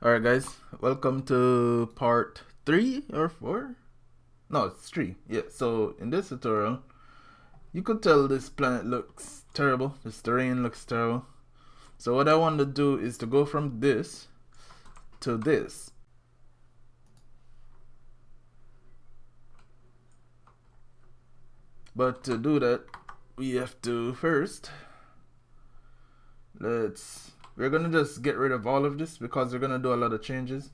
Alright guys, welcome to part 3 or 4? No, it's 3. Yeah, so in this tutorial, you could tell this planet looks terrible. This terrain looks terrible. So what I want to do is to go from this to this. But to do that, we have to first, we're gonna just get rid of all of this because we're gonna do a lot of changes.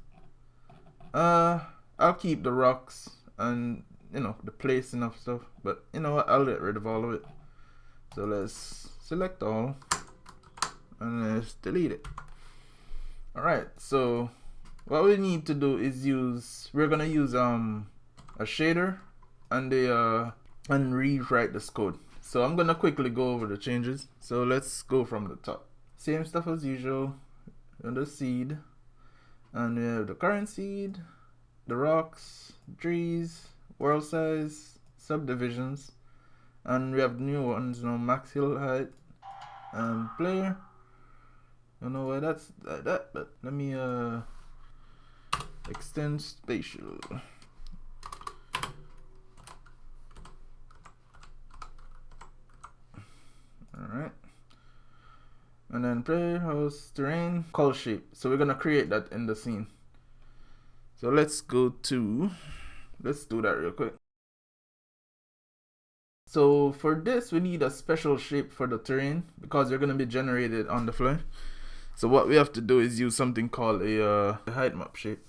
I'll keep the rocks and the placing of stuff, but you know what, I'll get rid of all of it. So let's select all and let's delete it. Alright, so what we need to do is we're gonna use a shader and and rewrite this code. So I'm gonna quickly go over the changes. So let's go from the top. Same stuff as usual. And the seed, and we have the current seed, the rocks, trees, world size, subdivisions, and we have new ones now: max hill height and player. I don't know why that's like that, but let me extend spatial. Alright, and then player, house, terrain, call shape. So we're gonna create that in the scene. So let's do that real quick. So for this, we need a special shape for the terrain because they're gonna be generated on the fly. So what we have to do is use something called a height map shape.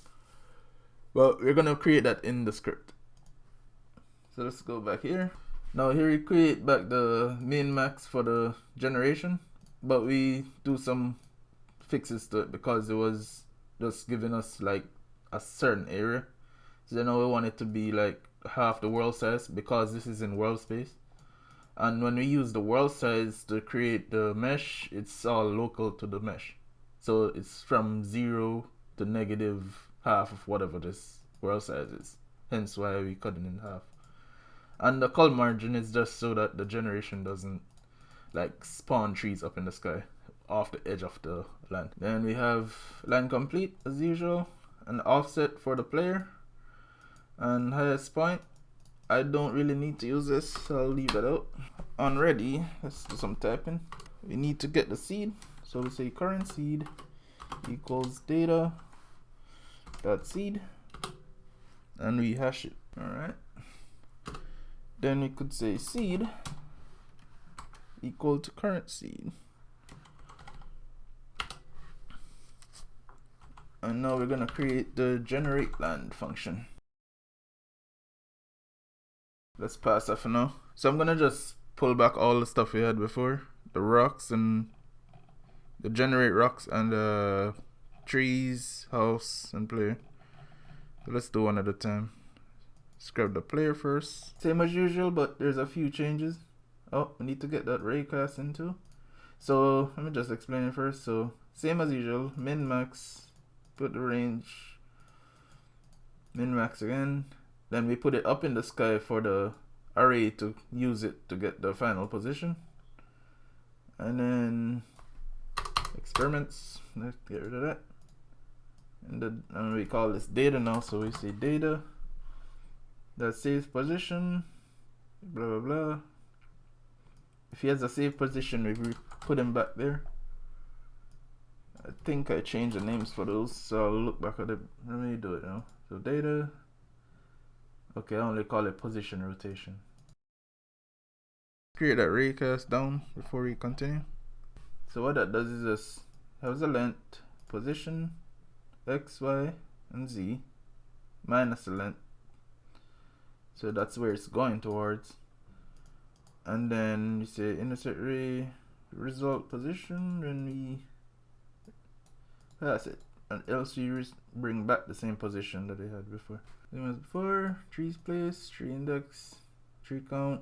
Well, we're gonna create that in the script. So let's go back here. Now here we create back the min max for the generation, but we do some fixes to it because it was just giving us like a certain area. So now we want it to be like half the world size because this is in world space. And when we use the world size to create the mesh, it's all local to the mesh. So it's from 0 to negative half of whatever this world size is. Hence why we cut it in half. And the cull margin is just so that the generation doesn't like spawn trees up in the sky off the edge of the land. Then we have line complete as usual, an offset for the player, and highest point. I don't really need to use this, so I'll leave that out. On ready, let's do some typing. We need to get the seed, so we say current seed equals data dot seed, and we hash it. Alright, then we could say seed equal to current seed, and now we're gonna create the generate land function. Let's pass that for now. So I'm gonna just pull back all the stuff we had before, the rocks and the generate rocks and the trees, house, and player. So let's do one at a time. Scrap the player first. Same as usual, but there's a few changes. Oh, we need to get that raycast into. So let me just explain it first. So same as usual, min max, put the range, min max again. Then we put it up in the sky for the array to use it to get the final position. And then experiments, let's get rid of that. And we call this data now, so we say data that saves position, blah blah blah. If he has a save position, we put him back there. I think I changed the names for those, so I'll look back at it. Let me do it now. So data. Okay, I only call it position rotation. Create that raycast down before we continue. So what that does is just has a length, position, x, y, and z, minus the length. So that's where it's going towards. And then we say insert ray result position, and we pass it. And else we bring back the same position that we had before. Same as before, trees place, tree index, tree count,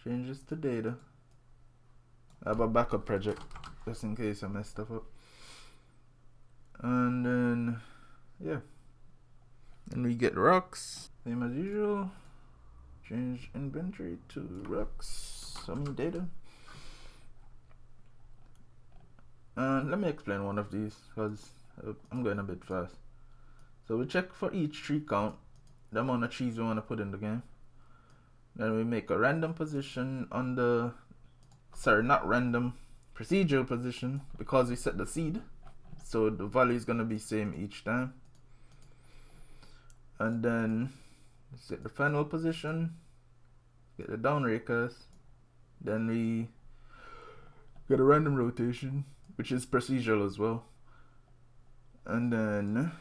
changes to data. I have a backup project just in case I mess stuff up. And then, yeah. And we get rocks, same as usual. Change inventory to rocks, data. And let me explain one of these because I'm going a bit fast. So we check for each tree count, the amount of trees we want to put in the game. Then we make a random position on the, sorry, not random, procedural position, because we set the seed. So the value is going to be same each time. And then set the final position, get the down rakers. Then we get a random rotation, which is procedural as well. And then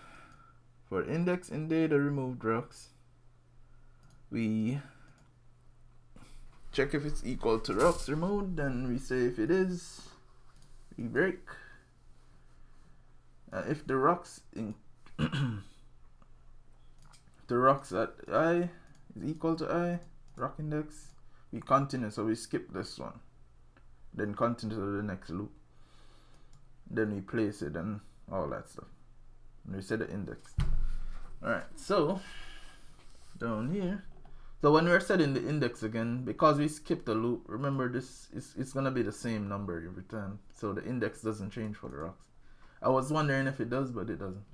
for index in data removed rocks, we check if it's equal to rocks removed. Then we say if it is, we break. If the rocks in the rocks at I is equal to I, rock index, we continue. So we skip this one, then continue to the next loop. Then we place it and all that stuff. And we set the index. Alright, so down here, so when we're setting the index again, because we skipped the loop, remember this is it's gonna be the same number every time. So the index doesn't change for the rocks. I was wondering if it does, but it doesn't.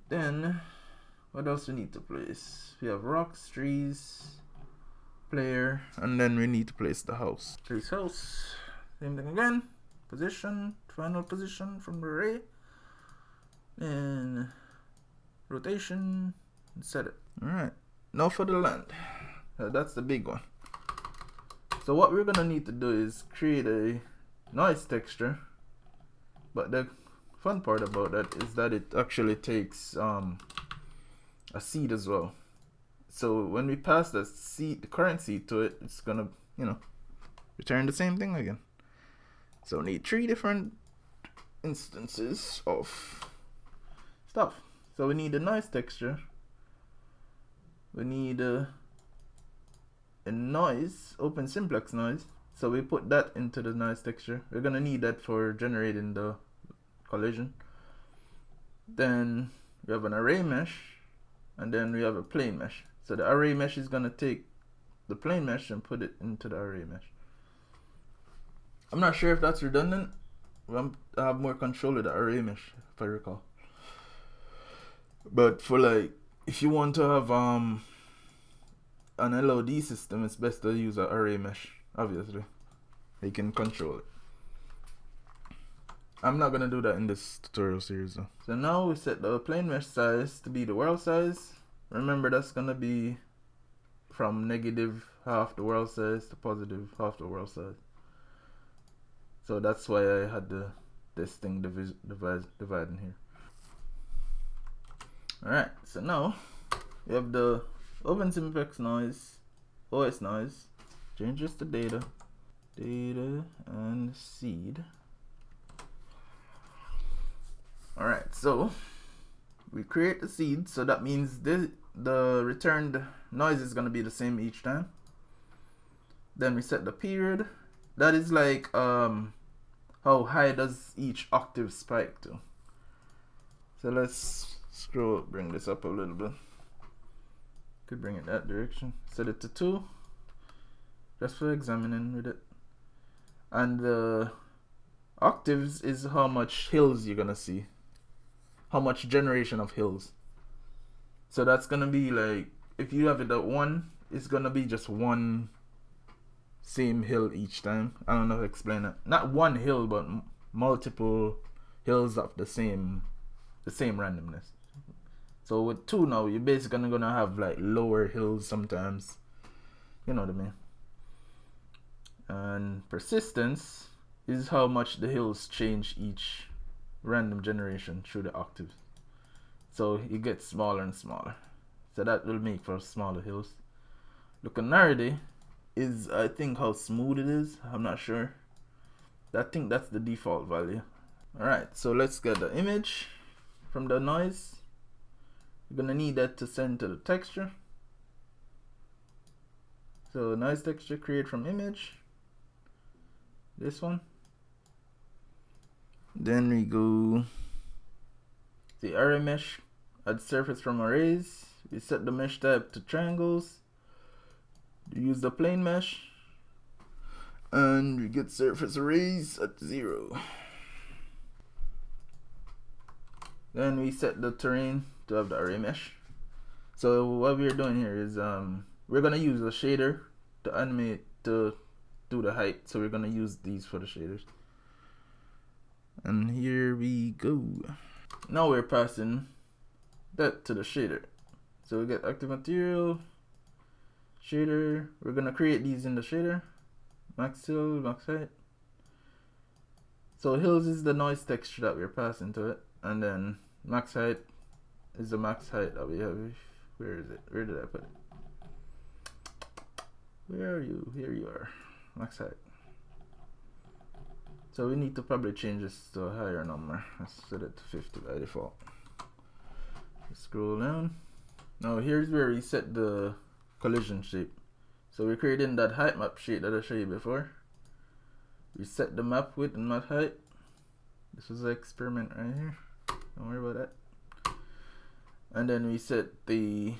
Then what else we need to place? We have rocks, trees, player, and then we need to place the house. Place house. Same thing again. Position, final position from the array. And rotation, and set it. Alright. Now for the land. That's the big one. So what we're gonna need to do is create a noise texture. But the fun part about that is that it actually takes a seed as well. So when we pass the seed, the current seed to it, it's gonna, return the same thing again. So we need 3 different instances of stuff. So we need a noise texture. We need a noise, open simplex noise. So we put that into the noise texture. We're gonna need that for generating the collision. Then we have an array mesh, and then we have a plane mesh. So the array mesh is gonna take the plane mesh and put it into the array mesh. I'm not sure if that's redundant. I have more control of the array mesh, if I recall. But for like, if you want to have an LOD system, it's best to use an array mesh, obviously. You can control it. I'm not gonna do that in this tutorial series though. So now we set the plane mesh size to be the world size. Remember, that's gonna be from negative half the world size to positive half the world size. So that's why I had this thing dividing here. Alright, so now we have the open simplex noise, OS noise, changes to data and seed. Alright, so we create the seed, so that means the returned noise is gonna be the same each time. Then we set the period. That is like how high does each octave spike to. So let's bring this up a little bit. Could bring it that direction. Set it to 2, just for examining with it. And the octaves is how much hills you're gonna see, how much generation of hills. So that's gonna be like, if you have it at 1, it's gonna be just one same hill each time. I don't know how to explain it. Not one hill, but multiple hills of the same randomness. So with 2 now, you're basically gonna have like lower hills sometimes. You know what I mean? And persistence is how much the hills change each random generation through the octaves. So it gets smaller and smaller. So that will make for smaller hills. Lucanarity is, I think, how smooth it is. I'm not sure. I think that's the default value. Alright, so let's get the image from the noise. You're gonna need that to send to the texture. So noise texture, create from image. This one. Then we go the array mesh, add surface from arrays. We set the mesh type to triangles. Use the plane mesh, and we get surface arrays at 0. Then we set the terrain to have the array mesh. So what we're doing here is we're gonna use a shader to animate to do the height. So we're gonna use these for the shaders. And here we go. Now we're passing that to the shader. So we get active material, shader. We're gonna create these in the shader. Max hill, max height. So hills is the noise texture that we're passing to it, and then max height is the max height that we have. Where is it? Where did I put it? Where are you? Here you are. Max height. So we need to probably change this to a higher number. Let's set it to 50 by default. Scroll down. Now here's where we set the collision shape. So we're creating that height map shape that I showed you before. We set the map width and map height. This was an experiment right here. Don't worry about that. And then we set the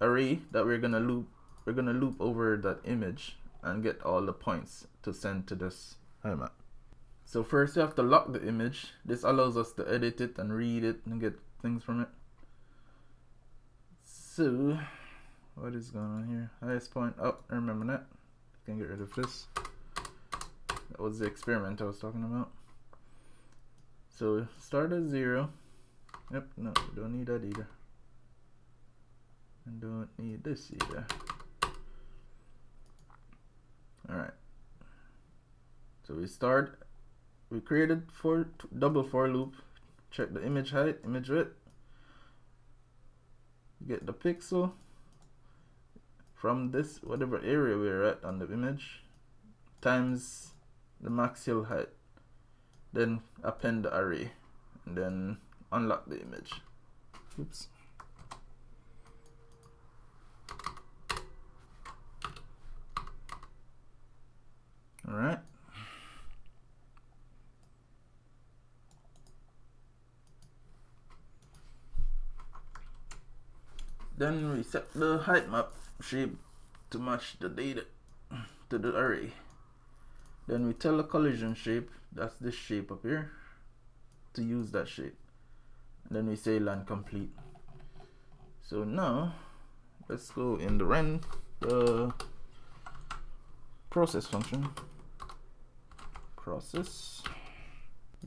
array that we're gonna loop. We're gonna loop over that image and get all the points to send to this height map. So first we have to lock the image. This allows us to edit it and read it and get things from it. So what is going on here? Highest point. Oh, I remember that. Can get rid of this. That was the experiment I was talking about. So start at 0. Yep, no, we don't need that either. And don't need this either. Alright. So we created double for loop. Check the image height, image width. Get the pixel from this whatever area we're at on the image times the max hill height, then append the array and then unlock the image. Oops. Alright. Then we set the height map shape to match the data to the array. Then we tell the collision shape, that's this shape up here, to use that shape. And then we say land complete. So now let's go in the run the process function. Process.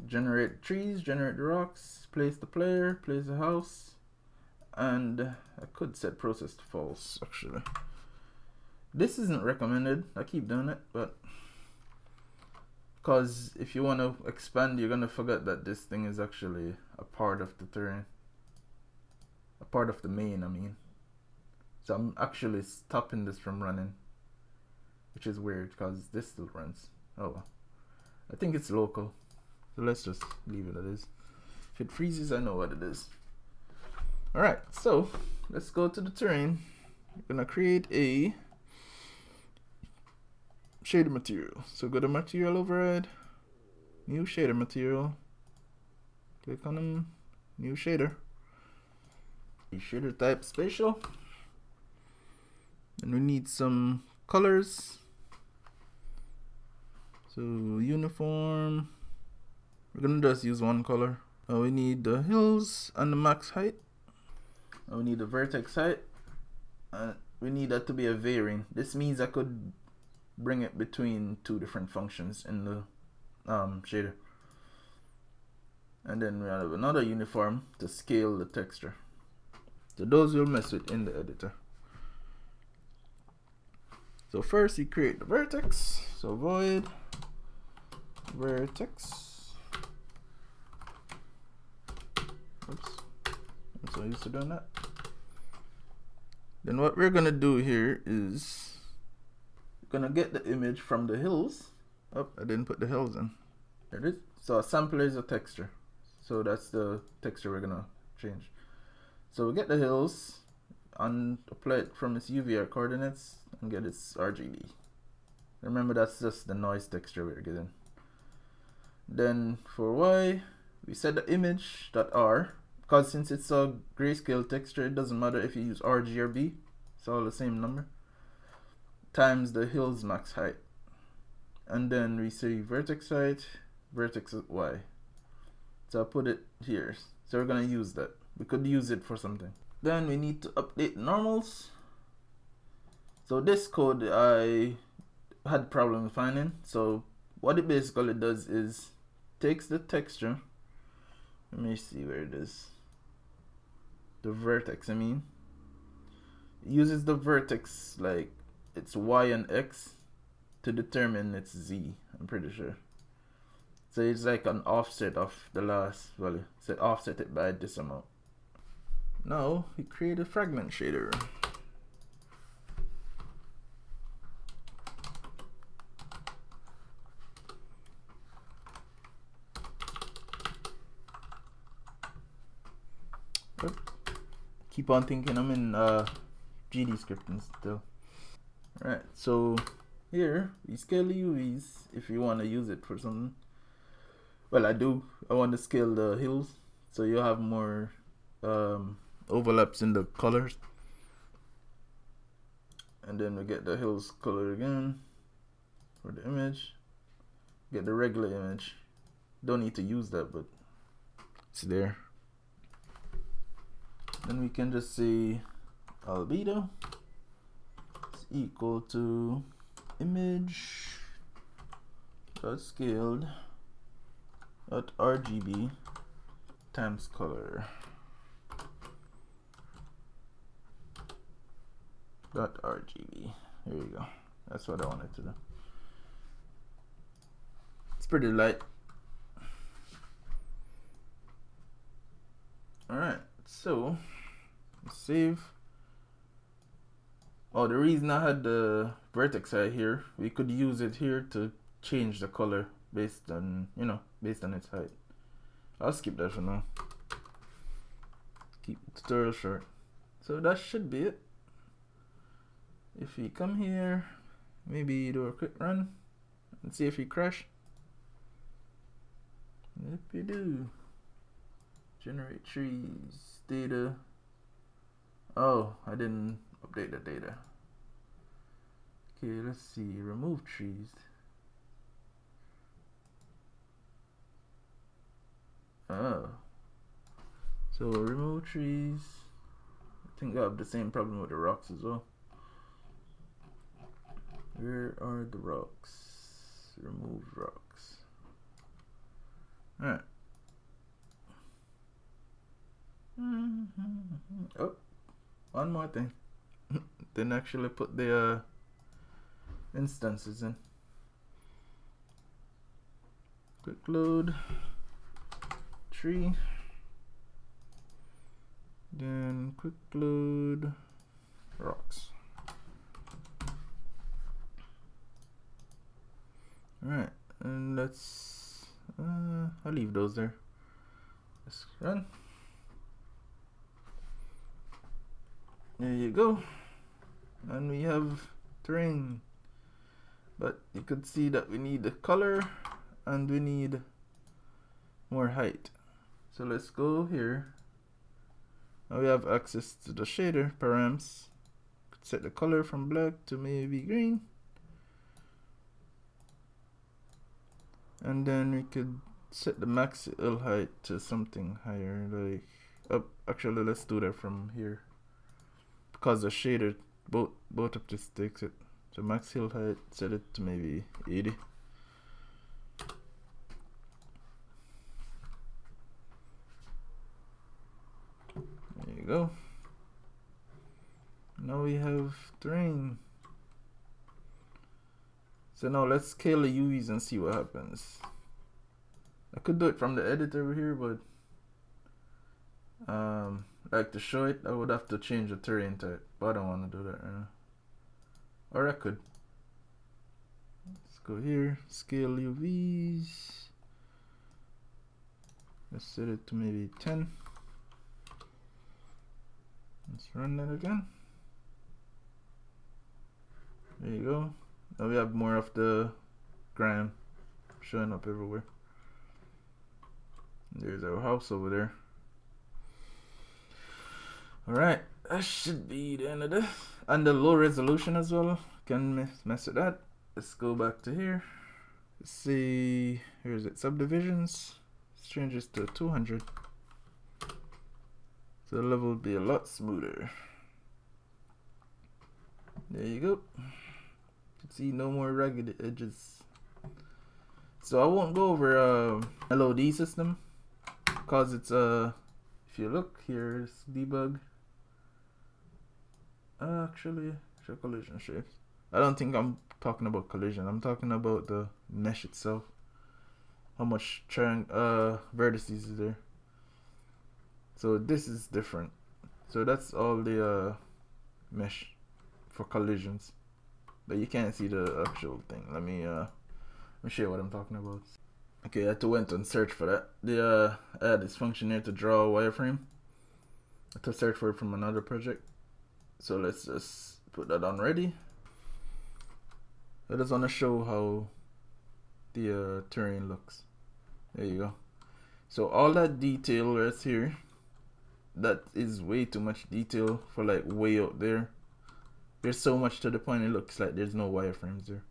Generate trees, generate the rocks, place the player, place the house. And I could set process to false actually. This isn't recommended. I keep doing it, but because if you want to expand, you're gonna forget that this thing is actually a part of the terrain, a part of the main, I mean. So I'm actually stopping this from running, which is weird because this still runs. Oh well. I think it's local, so let's just leave it as is. If it freezes, I know what it is. Alright, so let's go to the terrain. We're gonna create a shader material. So go to material override, new shader material, click on them, new shader, shader type spatial, and we need some colors. So uniform, we're gonna just use one color. We need the hills and the max height. We need the vertex height. We need that to be a varying. This means I could bring it between two different functions in the shader. And then we have another uniform to scale the texture. So those we'll mess with in the editor. So first you create the vertex. So void vertex. Oops. I'm so used to doing that. Then what we're gonna do here is we're gonna get the image from the hills. Oh, I didn't put the hills in. There it is. So a sampler is a texture. So that's the texture we're gonna change. So we get the hills and apply it from its UVR coordinates and get its RGB. Remember, that's just the noise texture we're getting. Then for Y, we set the image.R. Because since it's a grayscale texture, it doesn't matter if you use RG or B. It's all the same number. Times the hill's max height. And then we say vertex height, vertex Y. So I put it here. So we're gonna use that. We could use it for something. Then we need to update normals. So this code I had problem finding. So what it basically does is takes the texture. Let me see where it is. The vertex, I mean. It uses the vertex like it's Y and X to determine its Z, I'm pretty sure. So it's like an offset of the last value. So offset it by this amount. Now we create a fragment shader. Keep on thinking I'm in GD scripting still. Alright, so here we scale the UVs if you want to use it for something. Well, I do. I want to scale the hills so you have more overlaps in the colors. And then we get the hills color again for the image. Get the regular image. Don't need to use that, but it's there. Then we can just say albedo is equal to image dot scaled dot RGB times color dot RGB. Here you go. That's what I wanted to do. It's pretty light. Alright, so save. Oh, the reason I had the vertex right here, we could use it here to change the color based on, based on its height. I'll skip that for now. Keep the tutorial short. So that should be it. If we come here, maybe do a quick run and see if we crash. If you do, generate trees, data. Oh, I didn't update the data. Okay, let's see, remove trees. Oh, so remove trees. I think I have the same problem with the rocks as well. Where are the rocks? Remove rocks. Alright. Oh, one more thing. Didn't actually put the instances in. Quick load tree. Then quick load rocks. Alright, and let's I'll leave those there. Let's run. There you go. And we have terrain. But you could see that we need the color and we need more height. So let's go here. Now we have access to the shader params. Could set the color from black to maybe green. And then we could set the max hill height to something higher, like actually let's do that from here. Because the shader both of this takes it. So max hill height, set it to maybe 80. There you go. Now we have terrain. So now let's scale the UVs and see what happens. I could do it from the editor over here, but like to show it, I would have to change the terrain type, but I don't want to do that right now. Or I could. Let's go here, scale UVs. Let's set it to maybe 10. Let's run that again. There you go. Now we have more of the gram showing up everywhere. There's our house over there. Alright, that should be the end of this. And the low resolution as well. Can mess with that. Let's go back to here. Let's see, here is it, subdivisions. Let's change this to 200. So the level will be a lot smoother. There you go. You can see no more ragged edges. So I won't go over LOD system because it's if you look here, it's debug. Actually, show collision shapes. I don't think I'm talking about collision. I'm talking about the mesh itself. How much vertices is there? So this is different. So that's all the mesh for collisions, but you can't see the actual thing. Let me show you what I'm talking about. Okay, I had to went and search for that. I had this function here to draw a wireframe. I had to search for it from another project. So let's just put that on ready. I just want to show how the terrain looks. There you go. So all that detail right here, that is way too much detail for like way out there. There's so much to the point it looks like there's no wireframes there.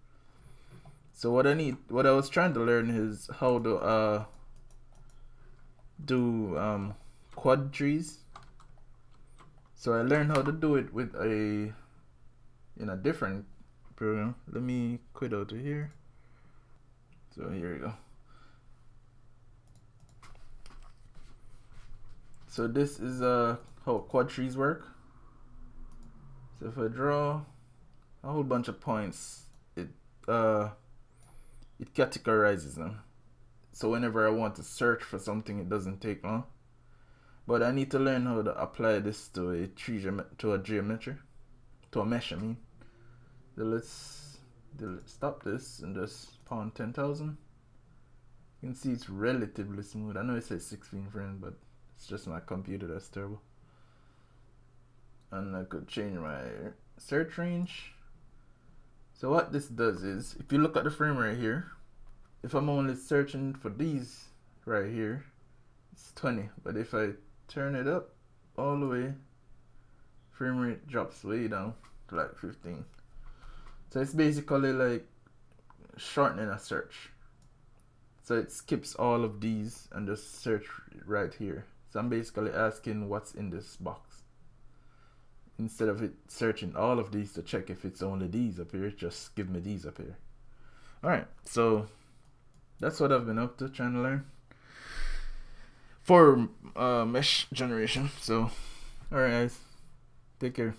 So what I was trying to learn is how to do quad trees. So I learned how to do it with in a different program. Let me quit out of here. So here we go. So this is how quad trees work. So if I draw a whole bunch of points, it categorizes them. So whenever I want to search for something, it doesn't take long. But I need to learn how to apply this to a mesh. I mean, so let's stop this and just pawn 10,000. You can see it's relatively smooth. I know it says 16 frames, but it's just my computer that's terrible. And I could change my search range. So what this does is, if you look at the frame right here, if I'm only searching for these right here, it's 20. But if I turn it up all the way, frame rate drops way down to like 15. So it's basically like shortening a search. So it skips all of these and just search right here. So I'm basically asking what's in this box. Instead of it searching all of these to check if it's only these up here, just give me these up here. Alright, so that's what I've been up to, trying to learn for mesh generation. So alright guys, take care.